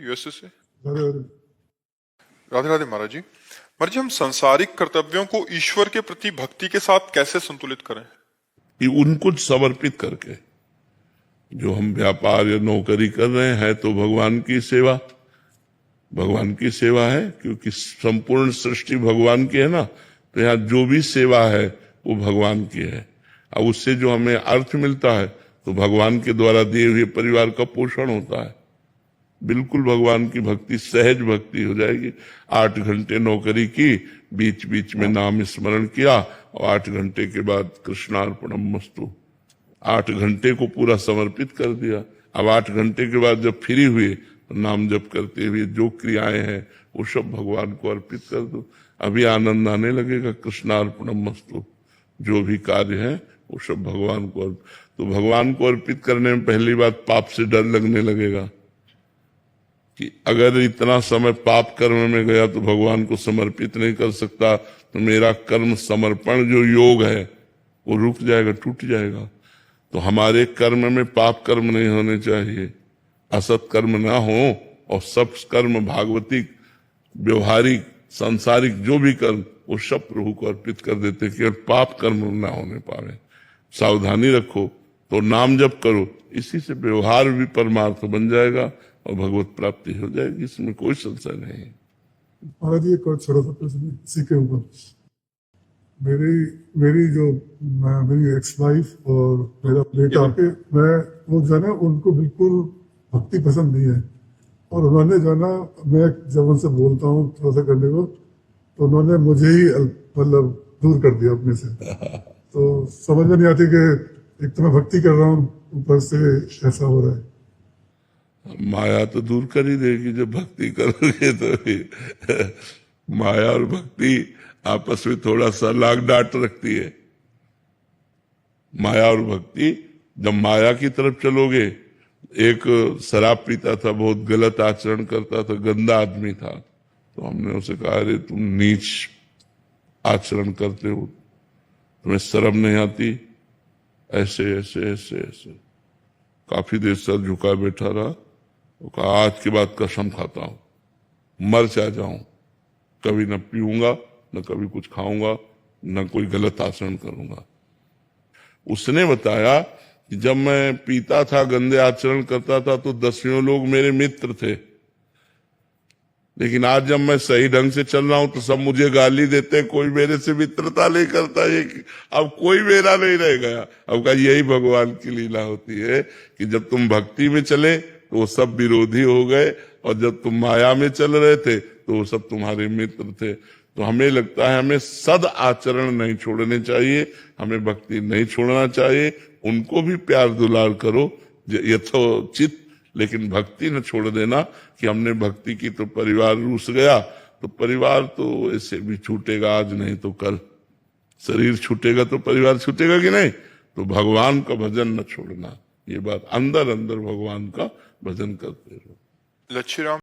USA से। राधे राधे। राधे राधे महाराज जी। महाराज जी, हम सांसारिक कर्तव्यों को ईश्वर के प्रति भक्ति के साथ कैसे संतुलित करें? कि उनको समर्पित करके, जो हम व्यापार या नौकरी कर रहे हैं तो भगवान की सेवा, भगवान की सेवा है, क्योंकि संपूर्ण सृष्टि भगवान की है ना, तो यहाँ जो भी सेवा है वो भगवान की है। अब उससे जो हमें अर्थ मिलता है तो भगवान के द्वारा दिए हुए परिवार का पोषण होता है। बिल्कुल भगवान की भक्ति, सहज भक्ति हो जाएगी। 8 घंटे नौकरी की, बीच बीच में नाम स्मरण किया और 8 घंटे के बाद कृष्णार्पणमस्तु, 8 घंटे को पूरा समर्पित कर दिया। अब 8 घंटे के बाद जब फ्री हुए तो नाम जप करते हुए जो क्रियाएं हैं वो सब भगवान को अर्पित कर दो। अभी आनंद आने लगेगा। कृष्णार्पणमस्तु, जो भी कार्य है वो सब भगवान को। तो भगवान को अर्पित करने में पहली बात पाप से डर लगने लगेगा कि अगर इतना समय पाप कर्म में गया तो भगवान को समर्पित नहीं कर सकता, तो मेरा कर्म समर्पण जो योग है वो रुक जाएगा, टूट जाएगा। तो हमारे कर्म में पाप कर्म नहीं होने चाहिए, असत कर्म ना हो, और सब कर्म भागवतिक, व्यवहारिक, सांसारिक जो भी कर्म वो सब प्रभु को अर्पित कर देते कि पाप कर्म ना होने पावे। सावधानी रखो, तो नाम जप करो, इसी से व्यवहार भी परमार्थ बन जाएगा और भगवत प्राप्ति हो जाएगी, इसमें कोई संशय नहीं। महाराज जी, एक और छोटा सा प्रश्न इसी के ऊपर। मेरी एक्स वाइफ और मेरा बेटा, मैं वो जो है ना, उनको बिल्कुल भक्ति पसंद नहीं है। और उन्होंने जो है ना, मैं जब उनसे बोलता हूँ थोड़ा सा करने को, तो उन्होंने मुझे ही मतलब दूर कर दिया अपने से। तो समझ में नहीं आती कि एक तो मैं भक्ति कर रहा हूँ, ऊपर से ऐसा हो रहा है। माया तो दूर कर ही देगी जब भक्ति करोगे तो फिर माया और भक्ति आपस में थोड़ा सा लाग डांट रखती है। माया और भक्ति, जब माया की तरफ चलोगे, एक शराब पीता था, बहुत गलत आचरण करता था, गंदा आदमी था, तो हमने उसे कहा, अरे तुम नीच आचरण करते हो, तुम्हें शर्म नहीं आती? ऐसे ऐसे ऐसे ऐसे काफी देर सर झुका बैठा रहा। वो कहा, आज के बाद कसम खाता हूं, मर जा जाऊं, कभी न पीऊंगा, न कभी कुछ खाऊंगा, न कोई गलत आचरण करूंगा। उसने बताया कि जब मैं पीता था, गंदे आचरण करता था, तो 10 लोग मेरे मित्र थे, लेकिन आज जब मैं सही ढंग से चल रहा हूं तो सब मुझे गाली देते, कोई मेरे से मित्रता नहीं करता, ये अब कोई मेरा नहीं रह गया। अब कहा, यही भगवान की लीला होती है कि जब तुम भक्ति में चले तो वो सब विरोधी हो गए, और जब तुम माया में चल रहे थे तो वो सब तुम्हारे मित्र थे। तो हमें लगता है हमें सद आचरण नहीं छोड़ने चाहिए, हमें भक्ति नहीं छोड़ना चाहिए। उनको भी प्यार दुलार करो यथोचित, लेकिन भक्ति न छोड़ देना कि हमने भक्ति की तो परिवार रूस गया। तो परिवार तो ऐसे भी छूटेगा, आज नहीं तो कल। शरीर छूटेगा तो परिवार छूटेगा कि नहीं? तो भगवान का भजन न छोड़ना, ये बात अंदर अंदर भगवान का भजन करते रहो। लच्छी राम।